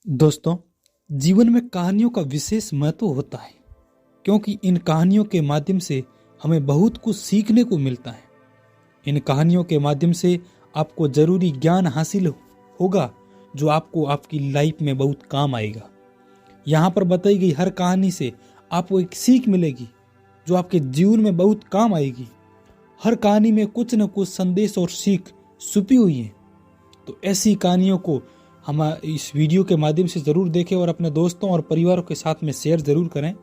दोस्तों, जीवन में कहानियों का विशेष महत्व होता है क्योंकि इन कहानियों के माध्यम से हमें बहुत कुछ सीखने को मिलता है। इन कहानियों के माध्यम से आपको जरूरी ज्ञान हासिल होगा जो आपको आपकी लाइफ में बहुत काम आएगा। यहाँ पर बताई गई हर कहानी से आपको एक सीख मिलेगी जो आपके जीवन में बहुत काम आएगी। हर कहानी में कुछ न कुछ संदेश और सीख छुपी हुई है। तो ऐसी कहानियों को हम इस वीडियो के माध्यम से ज़रूर देखें और अपने दोस्तों और परिवारों के साथ में शेयर ज़रूर करें।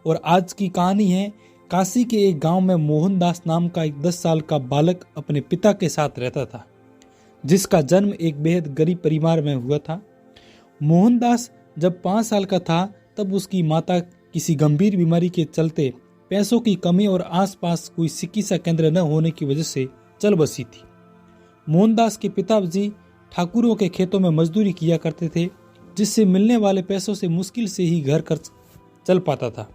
और आज की कहानी है, काशी के एक गांव में मोहनदास नाम का एक 10 साल का बालक अपने पिता के साथ रहता था, जिसका जन्म एक बेहद गरीब परिवार में हुआ था। मोहनदास जब 5 साल का था तब उसकी माता किसी गंभीर बीमारी के चलते पैसों की कमी और आसपास कोई चिकित्सा केंद्र न होने की वजह से चल बसी थी। मोहनदास के पिताजी ठाकुरों के खेतों में मजदूरी किया करते थे, जिससे मिलने वाले पैसों से मुश्किल से ही घर खर्च चल पाता था।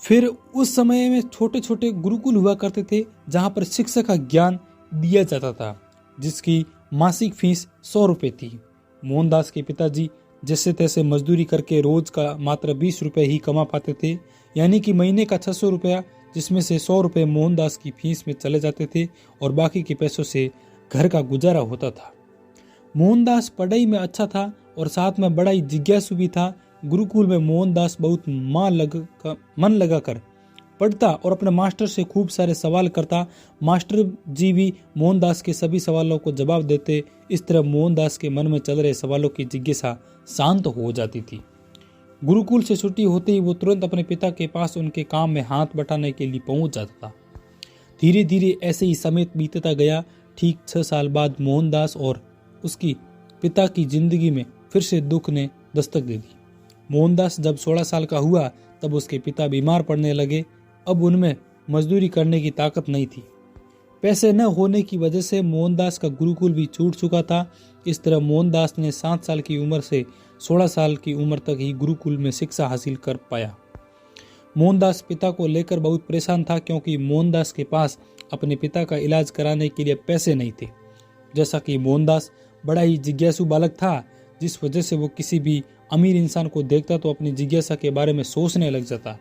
फिर उस समय में छोटे छोटे गुरुकुल हुआ करते थे जहां पर शिक्षा का ज्ञान दिया जाता था, जिसकी मासिक फीस 100 रुपए थी। मोहनदास के पिताजी जैसे तैसे मजदूरी करके रोज का मात्र 20 रुपए ही कमा पाते थे, यानी कि महीने का 600 रुपया, जिसमें से 100 रुपए मोहनदास की फीस में चले जाते थे और बाकी के पैसों से घर का गुजारा होता था। मोहनदास पढ़ाई में अच्छा था और साथ में बड़ा ही जिज्ञासु भी था। गुरुकुल में मोहनदास बहुत मन लगाकर पढ़ता और अपने मास्टर से खूब सारे सवाल करता। मास्टर जी भी मोहनदास के सभी सवालों को जवाब देते। इस तरह मोहनदास के मन में चल रहे सवालों की जिज्ञासा शांत हो जाती थी। गुरुकुल से छुट्टी होते ही वो तुरंत अपने पिता के पास उनके काम में हाथ बटाने के लिए पहुंच जाता था। धीरे धीरे ऐसे ही समय बीतता गया। ठीक 6 साल बाद मोहनदास और उसकी पिता की जिंदगी में फिर से दुख ने दस्तक दे दी। मोहनदास जब 16 साल का हुआ तब उसके पिता बीमार पड़ने लगे। अब उनमें मजदूरी करने की ताकत नहीं थी। पैसे न होने की वजह से मोहनदास का गुरुकुल भी छूट चुका था। इस तरह मोहनदास ने 7 साल की उम्र से 16 साल की उम्र तक ही गुरुकुल में शिक्षा हासिल कर पाया। मोहनदास पिता को लेकर बहुत परेशान था क्योंकि मोहनदास के पास अपने पिता का इलाज कराने के लिए पैसे नहीं थे। जैसा कि मोहनदास बड़ा ही जिज्ञासु बालक था, जिस वजह से वो किसी भी अमीर इंसान को देखता तो अपनी जिज्ञासा के बारे में सोचने लग जाता।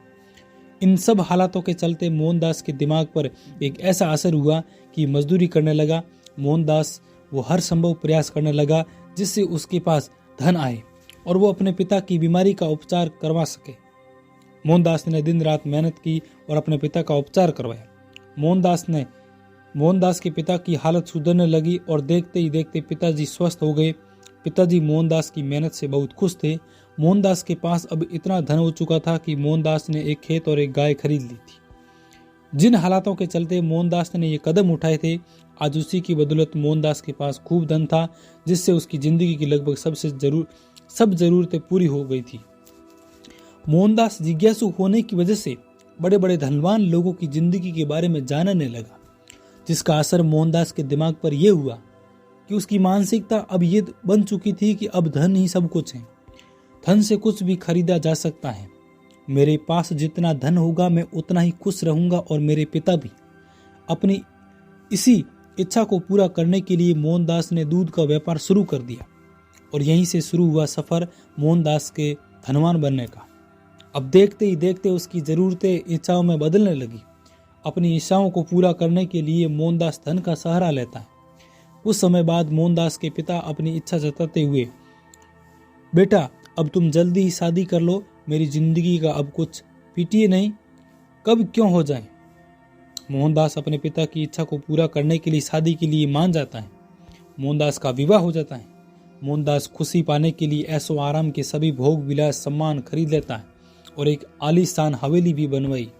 इन सब हालातों के चलते मोहनदास के दिमाग पर एक ऐसा असर हुआ कि मजदूरी करने लगा। मोहनदास वो हर संभव प्रयास करने लगा जिससे उसके पास धन आए और वो अपने पिता की बीमारी का उपचार करवा सके। मोहनदास ने दिन रात मेहनत की और अपने पिता का उपचार करवाया। मोहनदास के पिता की हालत सुधरने लगी और देखते ही देखते पिताजी स्वस्थ हो गए। पिताजी मोहनदास की मेहनत से बहुत खुश थे। मोहनदास के पास अब इतना धन हो चुका था कि मोहनदास ने एक खेत और एक गाय खरीद ली थी। जिन हालातों के चलते मोहनदास ने ये कदम उठाए थे, आज उसी की बदौलत मोहनदास के पास खूब धन था, जिससे उसकी जिंदगी की लगभग सब जरूरतें पूरी हो गई थी। मोहनदास जिज्ञासु होने की वजह से बड़े बड़े धनवान लोगों की जिंदगी के बारे में जानने लगा, जिसका असर मोहनदास के दिमाग पर यह हुआ कि उसकी मानसिकता अब ये बन चुकी थी कि अब धन ही सब कुछ है, धन से कुछ भी खरीदा जा सकता है। मेरे पास जितना धन होगा मैं उतना ही खुश रहूंगा और मेरे पिता भी। अपनी इसी इच्छा को पूरा करने के लिए मोहनदास ने दूध का व्यापार शुरू कर दिया और यहीं से शुरू हुआ सफर मोहनदास के धनवान बनने का। अब देखते ही देखते उसकी जरूरतें इच्छाओं में बदलने लगी। अपनी इच्छाओं को पूरा करने के लिए मोहनदास धन का सहारा लेता है। कुछ समय बाद मोहनदास के पिता अपनी इच्छा जताते हुए, बेटा अब तुम जल्दी ही शादी कर लो, मेरी जिंदगी का अब कुछ पीटिए नहीं, कब क्यों हो जाए। मोहनदास अपने पिता की इच्छा को पूरा करने के लिए शादी के लिए मान जाता है। मोहनदास का विवाह हो जाता है। मोहनदास खुशी पाने के लिए ऐशो आराम के सभी भोग विलास सम्मान खरीद लेता है और एक आलीशान हवेली भी बनवाई।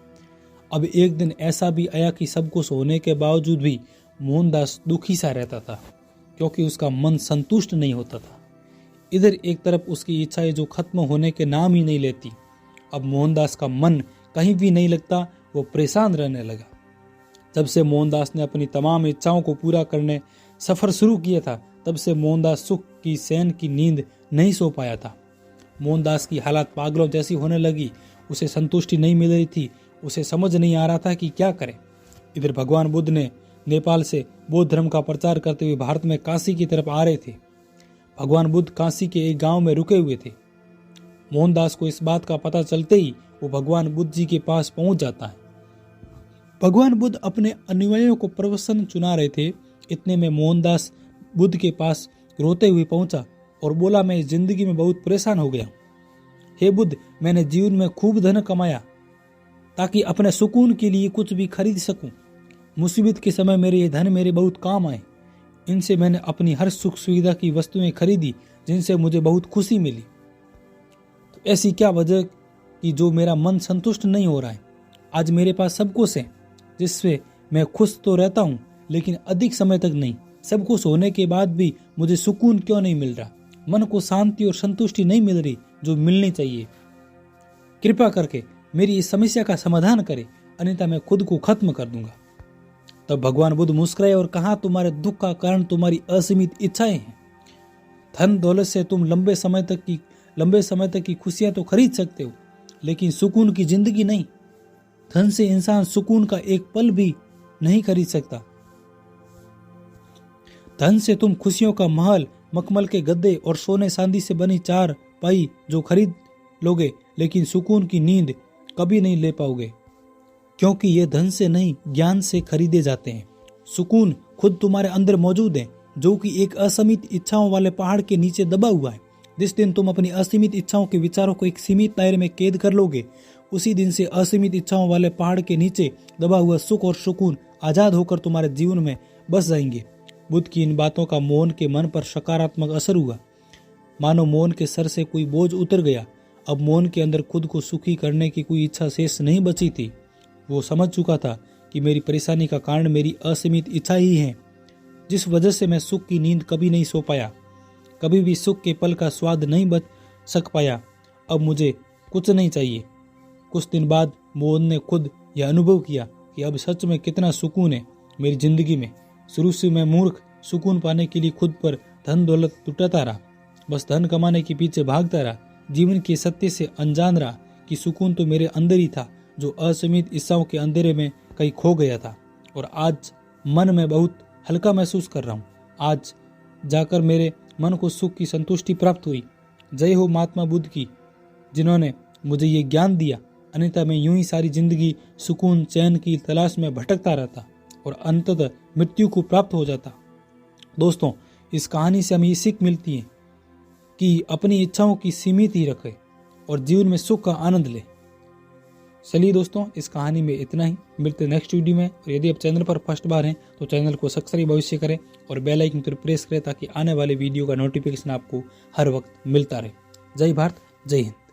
अब एक दिन ऐसा भी आया कि सब कुछ होने के बावजूद भी मोहनदास दुखी सा रहता था क्योंकि उसका मन संतुष्ट नहीं होता था। इधर एक तरफ उसकी इच्छाएं जो खत्म होने के नाम ही नहीं लेती। अब मोहनदास का मन कहीं भी नहीं लगता, वो परेशान रहने लगा। जब से मोहनदास ने अपनी तमाम इच्छाओं को पूरा करने सफर शुरू किया था, तब से मोहनदास सुख की चैन की नींद नहीं सो पाया था। मोहनदास की हालत पागलों जैसी होने लगी। उसे संतुष्टि नहीं मिल रही थी। उसे समझ नहीं आ रहा था कि क्या करे। इधर भगवान बुद्ध ने नेपाल से बौद्ध धर्म का प्रचार करते हुए भारत में काशी की तरफ आ रहे थे। भगवान बुद्ध काशी के एक गांव में रुके हुए थे। मोहनदास को इस बात का पता चलते ही वो भगवान बुद्ध जी के पास पहुंच जाता है। भगवान बुद्ध अपने अनुयायियों को प्रवचन सुना रहे थे। इतने में मोहनदास बुद्ध के पास रोते हुए पहुंचा और बोला, मैं इस जिंदगी में बहुत परेशान हो गया। हे बुद्ध, मैंने जीवन में खूब धन कमाया ताकि अपने सुकून के लिए कुछ भी खरीद सकूं। मुसीबत के समय मेरे ये धन मेरे बहुत काम आए। इनसे मैंने अपनी हर सुख सुविधा की वस्तुएं खरीदी जिनसे मुझे बहुत खुशी मिली। तो ऐसी क्या वजह कि जो मेरा मन संतुष्ट नहीं हो रहा है। आज मेरे पास सब कुछ है जिससे मैं खुश तो रहता हूँ, लेकिन अधिक समय तक नहीं। सब कुछ होने के बाद भी मुझे सुकून क्यों नहीं मिल रहा। मन को शांति और संतुष्टि नहीं मिल रही जो मिलनी चाहिए। कृपा करके मेरी इस समस्या का समाधान करे, अन्यथा मैं खुद को खत्म कर दूंगा। तब भगवान बुद्ध मुस्कुराए और कहा, तुम्हारे दुख का कारण तुम्हारी असीमित इच्छाएं हैं। धन दौलत से तुम लंबे समय तक की खुशियां तो खरीद सकते हो, लेकिन सुकून की जिंदगी नहीं। धन से इंसान सुकून का एक पल भी नहीं खरीद सकता। धन से तुम खुशियों का महल, मखमल के गद्दे और सोने चांदी से बनी चार पाई जो खरीद लोगे, लेकिन सुकून की नींद कभी नहीं ले पाओगे, क्योंकि ये धन से नहीं ज्ञान से खरीदे जाते हैं। सुकून खुद तुम्हारे अंदर मौजूद है, जो कि एक असीमित इच्छाओं वाले पहाड़ के नीचे दबा हुआ है। जिस दिन तुम अपनी असीमित इच्छाओं के विचारों को एक सीमित दायरे में कैद कर लोगे, उसी दिन से असीमित इच्छाओं वाले पहाड़ के नीचे दबा हुआ सुख और सुकून आजाद होकर तुम्हारे जीवन में बस जाएंगे। बुद्ध की इन बातों का मोहन के मन पर सकारात्मक असर हुआ। मानो मोहन के सर से कोई बोझ उतर गया। अब मोहन के अंदर खुद को सुखी करने की कोई इच्छा शेष नहीं बची थी। वो समझ चुका था कि मेरी परेशानी का कारण मेरी असीमित इच्छा ही है, जिस वजह से मैं सुख की नींद कभी नहीं सो पाया, कभी भी सुख के पल का स्वाद नहीं बच सक पाया। अब मुझे कुछ नहीं चाहिए। कुछ दिन बाद मोहन ने खुद यह अनुभव किया कि अब सच में कितना सुकून है मेरी जिंदगी में। शुरू से मैं मूर्ख सुकून पाने के लिए खुद पर धन दौलत लुटाता रहा, बस धन कमाने के पीछे भागता रहा। जीवन के सत्य से अनजान रहा कि सुकून तो मेरे अंदर ही था, जो असीमित इच्छाओं के अंधेरे में कहीं खो गया था। और आज मन में बहुत हल्का महसूस कर रहा हूँ। आज जाकर मेरे मन को सुख की संतुष्टि प्राप्त हुई। जय हो महात्मा बुद्ध की, जिन्होंने मुझे ये ज्ञान दिया। अन्यथा मैं यूं ही सारी जिंदगी सुकून चैन की तलाश में भटकता रहता और अंततः मृत्यु को प्राप्त हो जाता। दोस्तों, इस कहानी से हमें ये सीख मिलती है कि अपनी इच्छाओं की सीमित ही रखें और जीवन में सुख का आनंद ले। चलिए दोस्तों, इस कहानी में इतना ही। मिलते नेक्स्ट वीडियो में। और यदि आप चैनल पर फर्स्ट बार हैं तो चैनल को सब्सक्राइब अवश्य करें और बेल आइकन पर प्रेस करें ताकि आने वाले वीडियो का नोटिफिकेशन आपको हर वक्त मिलता रहे। जय भारत, जय हिंद।